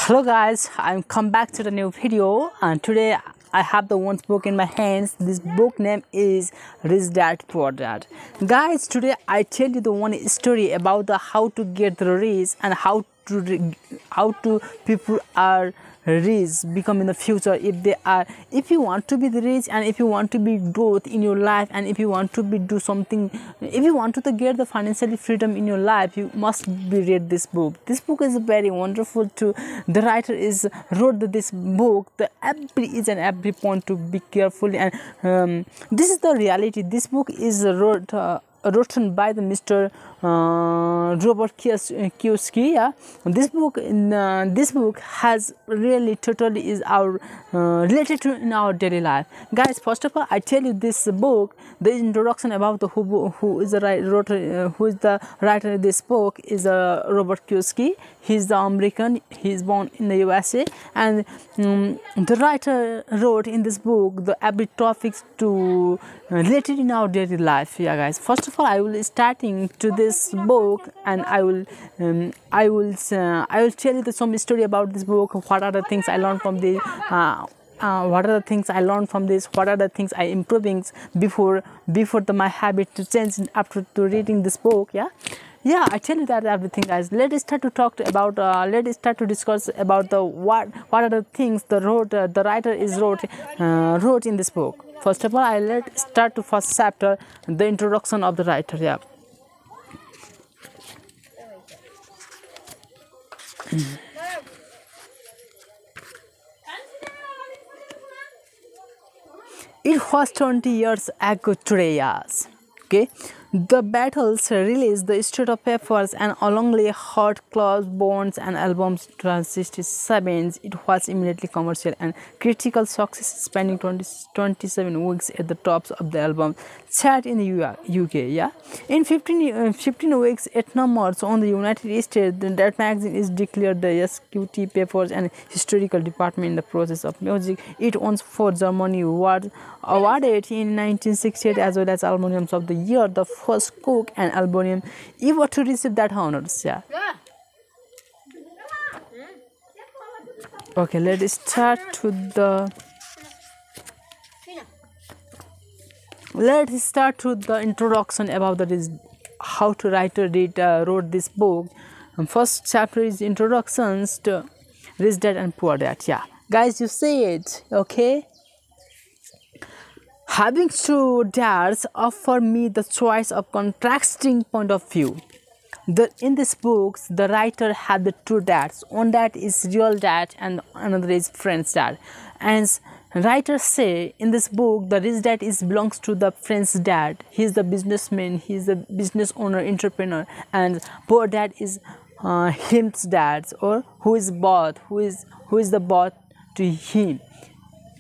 Hello guys, I'm come back to the new video, and today I have the one book in my hands. This book name is Rich Dad Poor Dad. Guys, today I tell you the one story about the how to get the rich and how to people are rich become in the future. If you want to be the rich and if you want to be growth in your life, and if you want to be do something, if you want to get the financially freedom in your life, you must be read this book. This book is very wonderful too. The writer is wrote this book the every point to be careful, and this is the reality. This book is written by the Mr. Robert Kiyosaki. Yeah, this book has really totally is our related to in our daily life. Guys, first of all, I tell you this book. The introduction about the who is the writer of this book is Robert Kiyosaki. He's the American. He's born in the USA, and the writer wrote in this book the every topics to related in our daily life. Yeah, guys. First of all, I will starting to this book, and I will tell you some story about this book. What are the things I learned from this? What are the things I learned from this? What are the things I improving before my habit to change after to reading this book? Yeah, I tell you that everything, guys. Let's start to talk about. Let's start to discuss about the what are the things the writer is wrote in this book. First of all, let's start to first chapter, the introduction of the writer. Yeah. It was 20 years ago today, yes. Okay. The Battles released the Street of Papers and alongly Hot Claws, Bonds and albums 1967. It was immediately commercial and critical success, spending 27 weeks at the tops of the album chart in the UK. Yeah, in 15 weeks, 8 numbers on the United States. That magazine is declared the SQT Papers and Historical Department in the process of music. It won 4 Germany awards awarded in 1968, as well as Albums of the Year, the first Coke and album ever to receive that honors. Yeah. Okay, let's start with the introduction about how to wrote this book. First chapter is introductions to Rich Dad and Poor Dad. Yeah, guys, you see it. Okay. Having two dads offer me the choice of contrasting point of view. In this book, the writer had the two dads. One dad is real dad and another is friend's dad. And writers say in this book, the rich dad belongs to the friend's dad. He's the businessman, he's the business owner, entrepreneur, and poor dad is him's dad, or who is the boss to him.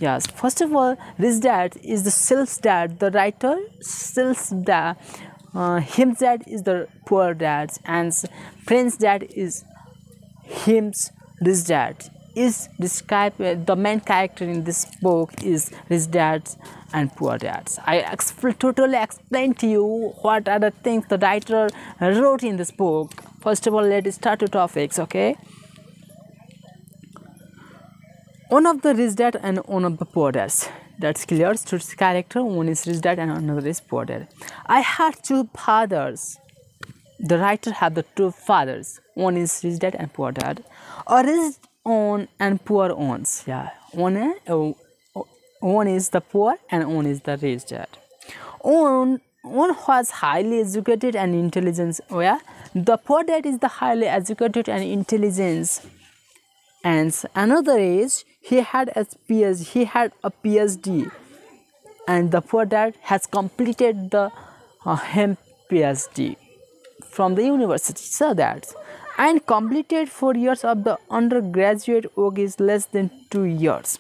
Yes, first of all, Rich Dad is the sales dad. The writer sales dad. Him's dad is the poor dad, and friend's dad is him's rich dad. Is described the main character in this book is Rich Dads and Poor Dads. I totally explain to you what are the things the writer wrote in this book. First of all, let's start with topics. Okay. One of the rich dad and one of the poor dad. That's clear. Two character. One is rich dad and another is poor dad. I had two fathers. The writer had the two fathers. One is rich dad and poor dad. Or rich own and poor owns. Yeah. One is the poor and one is the rich dad. One was highly educated and intelligent. Oh, yeah. The poor dad is the highly educated and intelligent. And another is he had a PhD, and the poor dad has completed the PhD from the university. So that and completed 4 years of the undergraduate work is less than 2 years.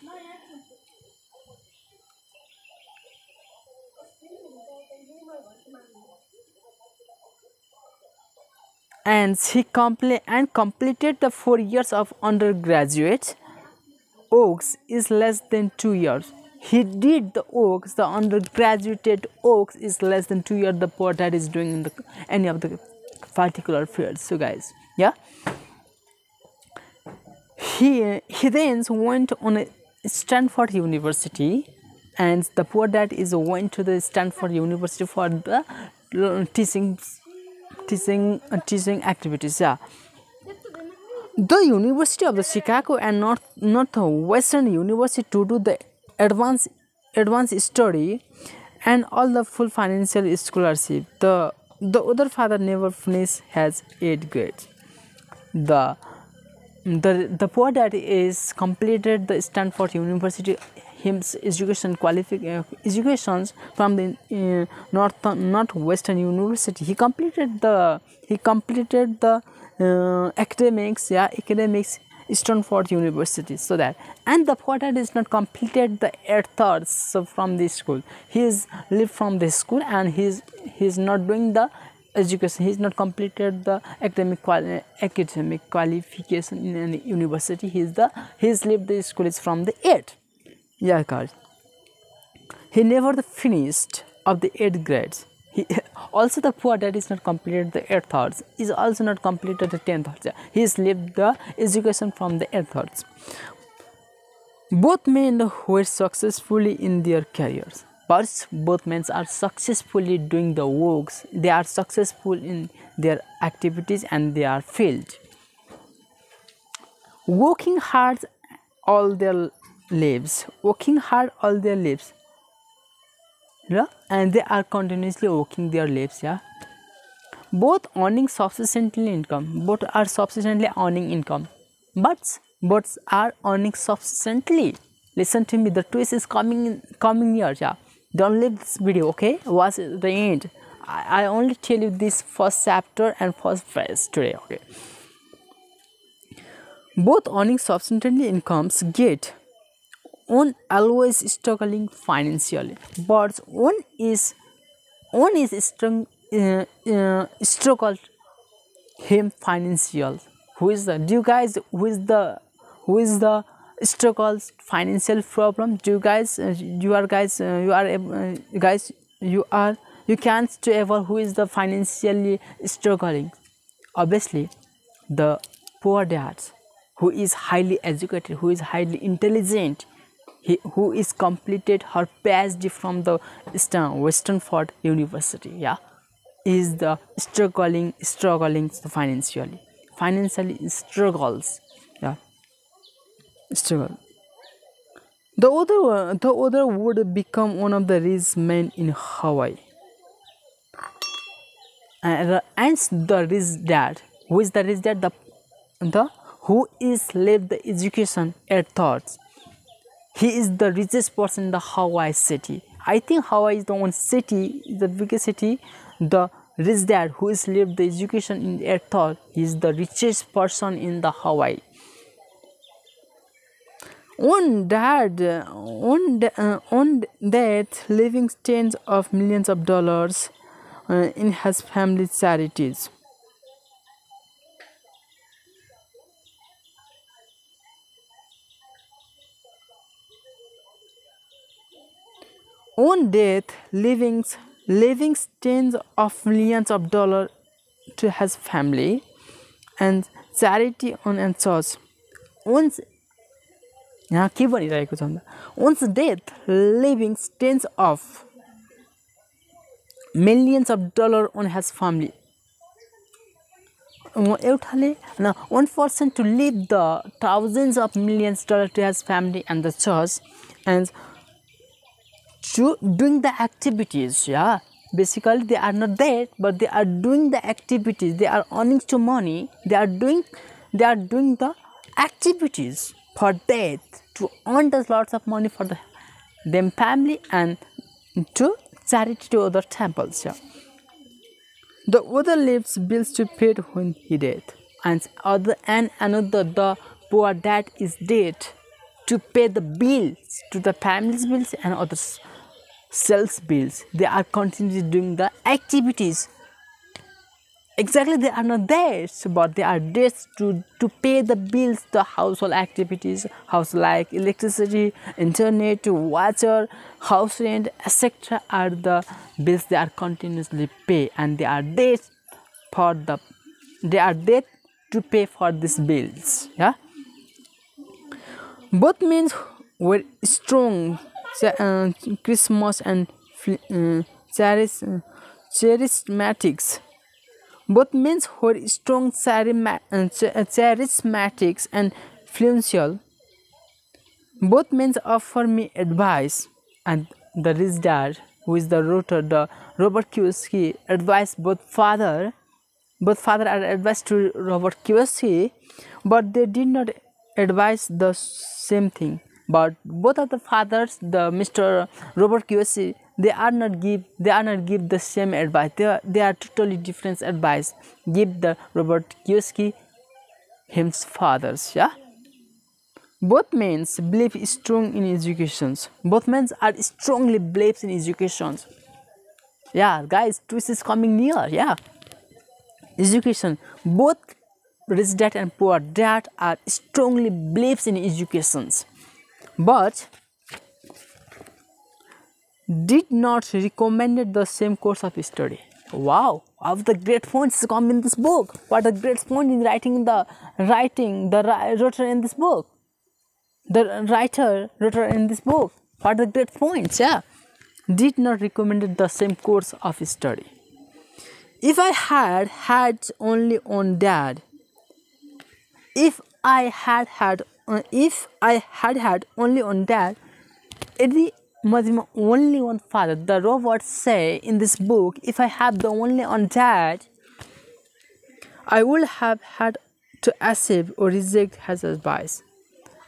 And he completed the 4 years of undergraduate works is less than 2 years. He did the works, the undergraduate works is less than 2 years. The poor dad is doing in any of the particular fields. So guys, yeah, he then went on a Stanford University, and the poor dad is went to the Stanford University for the teaching activities. Yeah, the University of the Chicago and Northwestern University to do the advanced study and all the full financial scholarship. The other father never finished his 8th grade. The poor dad is completed the Stanford University his educations from the Northwestern University. He completed the academics Stanford University. So that, and the poor dad is not completed the 8th so from this school. He is lived from this school, and he's not doing the education. He's not completed the academic qualification in any university. He's lived the school is from the 8th. Yeah, guys. He never finished of the 8th grades. Also the poor dad is not completed the 8th arts. Is also not completed the 10th arts. He has lived the education from the 8th arts. Both men were successfully in their careers. But both men are successfully doing the works. They are successful in their activities and they are filled. Working hard all their lives. Yeah? And they are continuously working their lives. Yeah. Both earning sufficiently income. Both are sufficiently earning income. But both are earning sufficiently. Listen to me. The twist is coming here. Yeah. Don't leave this video, okay? Watch the end. I only tell you this first chapter and first phrase today, okay? Both earning sufficiently incomes, yet one always struggling financially. But one is struggled him financial. Who is the? Do you guys? Who is the struggles financial problem? Do you guys? You can't to ever who is the financially struggling? Obviously, the poor dad, who is highly educated, who is highly intelligent, who is completed her PhD from the Stanford University. Yeah, is the struggling financially struggles. Yeah, struggle. The other would become one of the rich men in Hawaii. And the rich dad, who is the rich dad? The who is left the education at thoughts. He is the richest person in the Hawaii city. I think Hawaii is the one city, the biggest city. The rich dad who is left the education in at thought. He is the richest person in the Hawaii. On that, leaving tens of millions of dollars in his family charities. On death, leaving tens of millions of dollars to his family and charity on and church. Once death, leaving tens of millions of dollars on his family. One person to leave the thousands of millions of dollars to his family and the church, and to doing the activities. Yeah, basically they are not dead, but they are doing the activities. They are earning to money. They are doing the activities for death to earn the lots of money for them family and to charity to other temples. Yeah. The other leaves bills to pay when he dead, and another the poor dad is dead to pay the bills to the family's bills and others sales bills. They are continuously doing the activities. Exactly, they are not there, but they are there to pay the bills, the household activities, house like electricity, internet, water, house rent, etc. are the bills they are continuously pay, and they are there to pay for these bills. Yeah. Both men were strong, Christmas and charismatics. Both men were strong, charismatics, and influential. Both men offer me advice, and the rich dad, who is the writer, the Robert Kiyosaki, advised both father are advised to Robert Kiyosaki, but they did not advise the same thing. But both of the fathers, the Mr. Robert Kiyosaki, they are not give the same advice. They are totally different advice. Give the Robert Kiyosaki his fathers, yeah. Both men believe strong in educations. Both men are strongly believes in educations. Yeah, guys, twist is coming near. Yeah, education. Both rich dad and poor dad are strongly believes in educations, but did not recommended the same course of study. Wow, of the great points come in this book. What a great point in writing the writer in this book. The writer in this book. What are the great points? Yeah, did not recommended the same course of study. If I had only on dad, if I had had only on dad, it must be only one father. The Roberts say in this book, if I have the only on dad, I would have had to accept or reject his advice.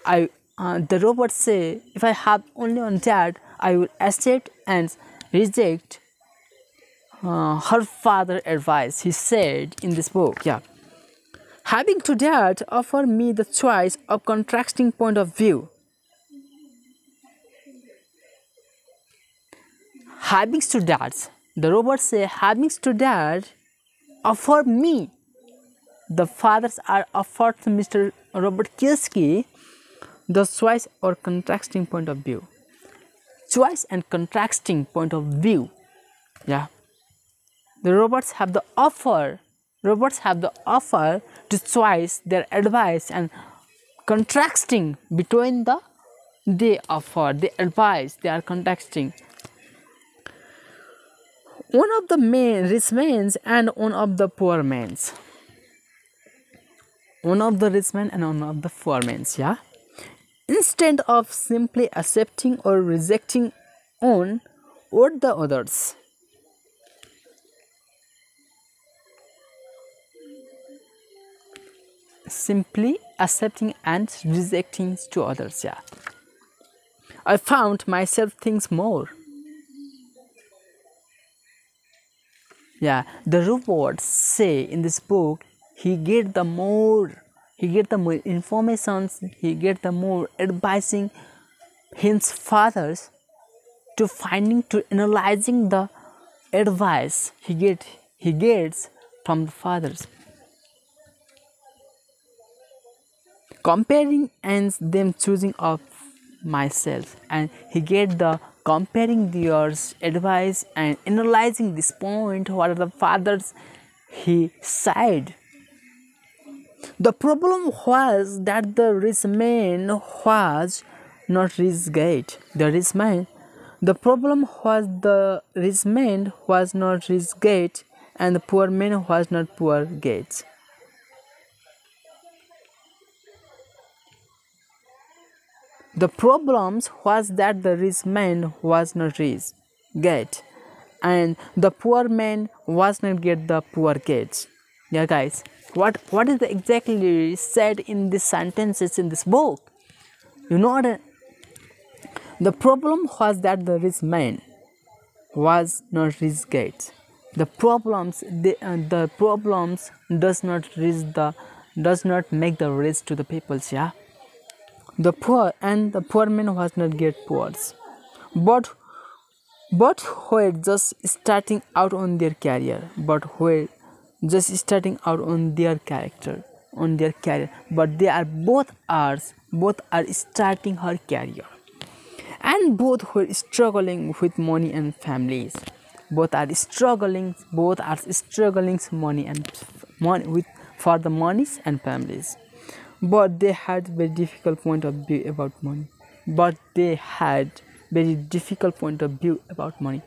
The Roberts say, if I have only on dad, I will accept and reject her father advice. He said in this book, yeah. Having to dad offer me the choice of contrasting point of view. Having to dad, the Roberts say, having to dad offer me. The fathers are offered to Mr. Robert Kiyosaki the choice or contrasting point of view. Choice and contrasting point of view. Yeah. The Roberts have the offer to choice their advice and contrasting between the advice they are contrasting. One of the rich men and one of the poor men. One of the rich men and one of the poor men, yeah. Instead of simply accepting or rejecting one or the others. Simply accepting and rejecting to others, yeah. I found myself thinks more. Yeah, the Roberts say in this book, he get the more information, he get the more advising his fathers to analyzing the advice he gets from the fathers, comparing and them choosing of myself, and he get the comparing their advice and analyzing this point what are the fathers he said. The problem was that the rich man was not rich gate. The problem was the rich man was not rich gate, and the poor man was not poor gate. The problem was that the rich man was not rich gate, and the poor man was not get the poor gate. Yeah, guys, what is the exactly said in these sentences in this book? You know, the problem was that the rich man was not rich gate. The problems does not make the rich to the peoples, yeah. The poor man was not get poor, but were just starting out on their career, but they are both are starting her career, and both were struggling with money and families. Both are struggling money and money with for the monies and families. but they had very difficult point of view about money. But they had very difficult point of view about money.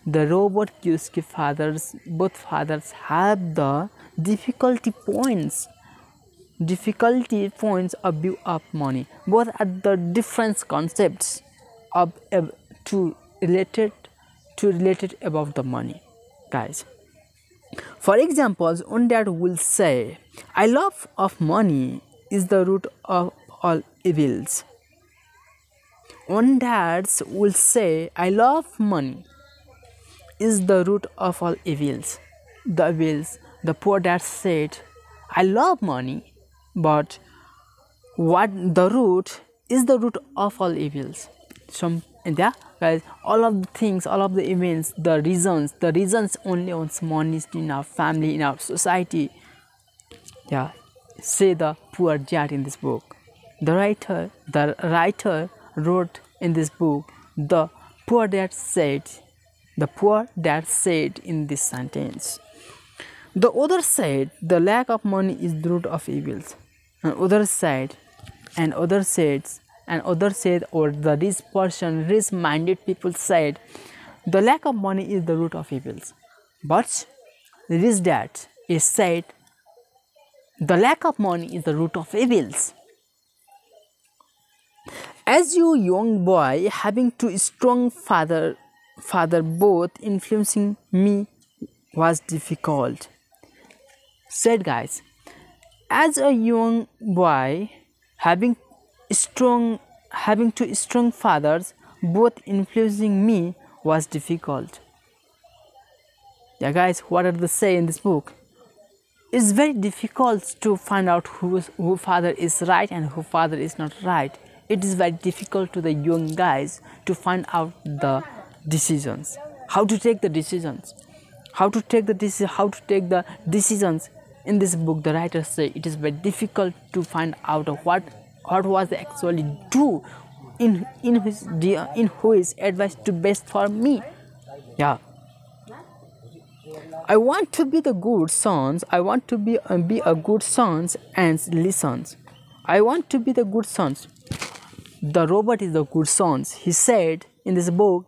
The Robert Kiyosaki fathers, both fathers have the difficulty points of view of money. Both are the different concepts of to related about the money, guys. For example, one dad will say, "I love of money is the root of all evils." One dad will say, "I love money is the root of all evils." The poor dad said, "I love money, but what the root is the root of all evils." Some, yeah, guys, all of the things, all of the events, the reasons only on money in our family, in our society, yeah, say the poor dad in this book. The writer wrote in this book, the poor dad said in this sentence. The other said, "The lack of money is the root of evils." And other said, or the rich-minded people said, "The lack of money is the root of evils." But rich dad is said, "The lack of money is the root of evils." As you young boy, having two strong father both influencing me was difficult. Said, guys, as a young boy, having two strong fathers both influencing me was difficult. Yeah, guys, what are they say in this book? It's very difficult to find out who father is right and who father is not right. It is very difficult to the young guys to find out the decisions, how to take the decisions. In this book, the writers say it is very difficult to find out what was actually true in whose advice to best for me. Yeah, I want to be the good sons. I want to be a good sons and listens. I want to be the good sons. The Robert is the good sons. He said in this book,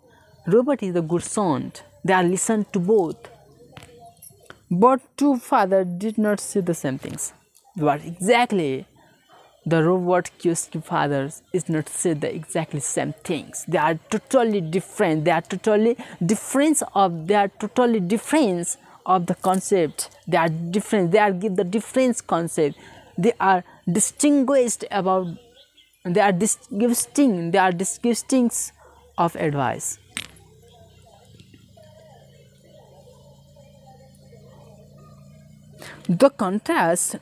Robert is the good son. They are listened to both. But two fathers did not see the same things. But exactly, the Robert Kiyosaki fathers is not say the exactly same things. They are totally different. They are totally different of the concept. They are different. They are give the different concept. They are distinguished about. They are disgusting of advice. The contrast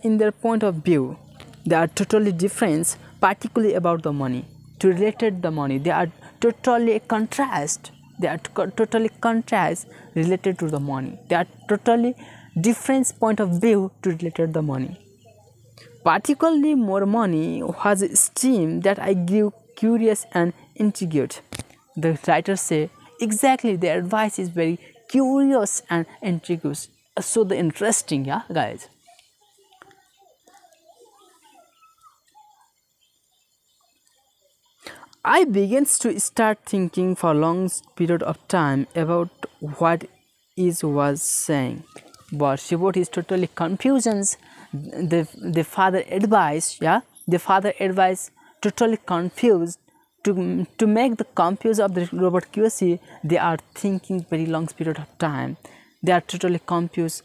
in their point of view, they are totally different, particularly about the money. To related the money, they are totally contrast. They are totally contrast related to the money. They are totally different point of view to related the money. Particularly more money was esteemed that I grew curious and intrigued. The writers say exactly their advice is very curious and intriguous. So the interesting, yeah, guys. I began to start thinking for a long period of time about what is was saying, but Shibot is totally confusions. The father advice, yeah, the father advice totally confused. To make the confuse of the Robert Kiyosaki, they are thinking very long period of time. They are totally confused.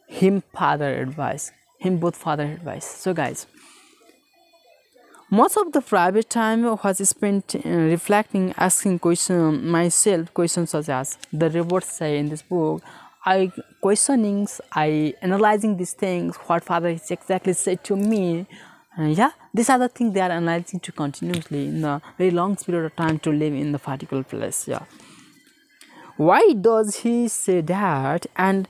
Him both father advice. So guys, most of the private time was spent reflecting, asking questions such as the Robert say in this book. I analyzing these things, what father is exactly said to me. Yeah, these are the things they are analyzing to continuously in a very long period of time to live in the particular place. Yeah, why does he say that? And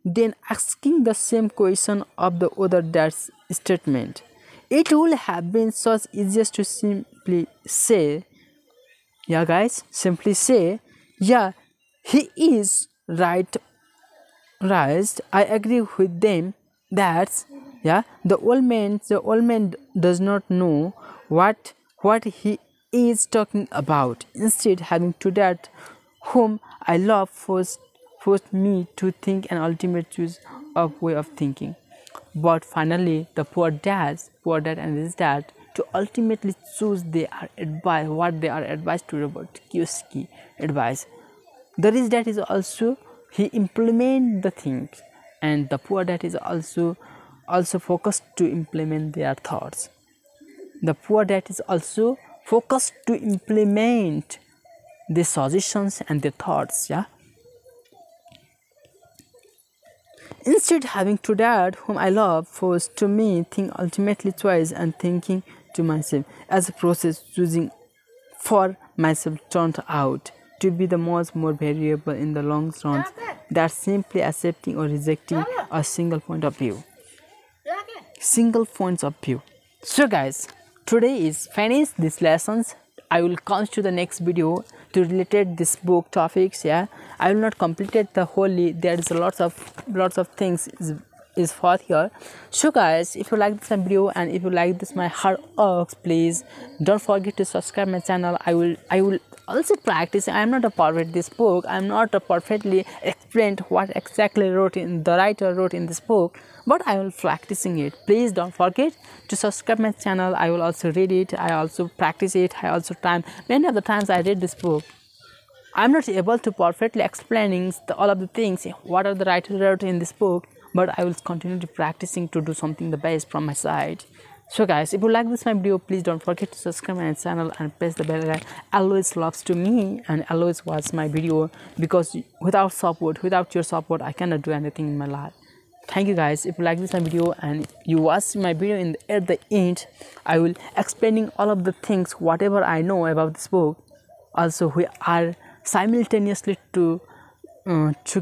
then asking the same question of the other dad's statement. It would have been such easiest to simply say, yeah, guys, simply say, yeah, he is right. I agree with them. That's Yeah, the old man does not know what he is talking about. Instead, having to that whom I love forced me to think an ultimate choice of way of thinking. But finally, the poor dad and his dad, to ultimately choose what they are advised to Robert Kiyosaki advice. The rich dad is also he implement the things, and the poor dad is also focused to implement their thoughts. The poor dad is also focused to implement the suggestions and the thoughts. Yeah, instead having to dad whom I love forced to me think ultimately twice and thinking to myself as a process choosing for myself turned out to be the most more variable in the long run than simply accepting or rejecting a single point of view. Single points of view. So guys, today is finished these lessons. I will come to the next video to related this book topics. Yeah, I will not complete it the wholly. There is lots of things is for here. So guys, if you like this video and if you like this my hard works, please don't forget to subscribe my channel. I will also practice. I am not a perfect this book. I am not a perfectly explained what exactly the writer wrote in this book, but I will practicing it. Please don't forget to subscribe my channel. I will also read it. I also practice it. I also time many of the times I read this book. I'm not able to perfectly explaining all of the things what are the writer wrote in this book, but I will continue to practicing to do something the best from my side. So guys, if you like this my video, please don't forget to subscribe my channel and press the bell icon. Always loves to me and always watch my video, because without your support I cannot do anything in my life. Thank you guys. If you like this my video and you watch my video at the end, I will explaining all of the things whatever I know about this book. Also, we are simultaneously to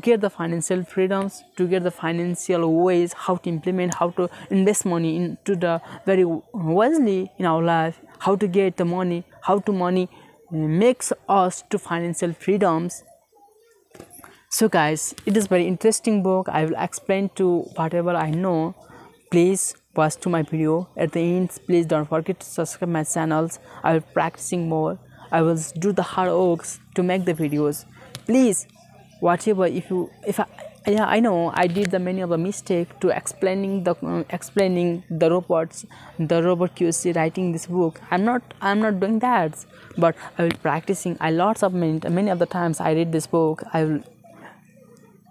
get the financial freedoms, to get the financial ways, how to implement, how to invest money into the very wisely in our life, how to get the money, how to money makes us to financial freedoms. So guys, it is very interesting book. I will explain to whatever I know. Please watch to my video at the end. Please don't forget to subscribe my channels. I will practicing more. I will do the hard works to make the videos. Please, whatever yeah, I know I did the many of the mistake to explaining the robots, the robot QC writing this book. I'm not doing that, but I will practicing. I lots of many of the times I read this book. I will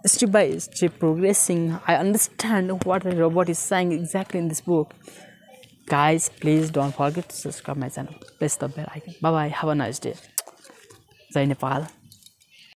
step by step progressing. I understand what the robot is saying exactly in this book. Guys, please don't forget to subscribe my channel. Press the bell icon. Bye bye. Have a nice day. Jai Nepal.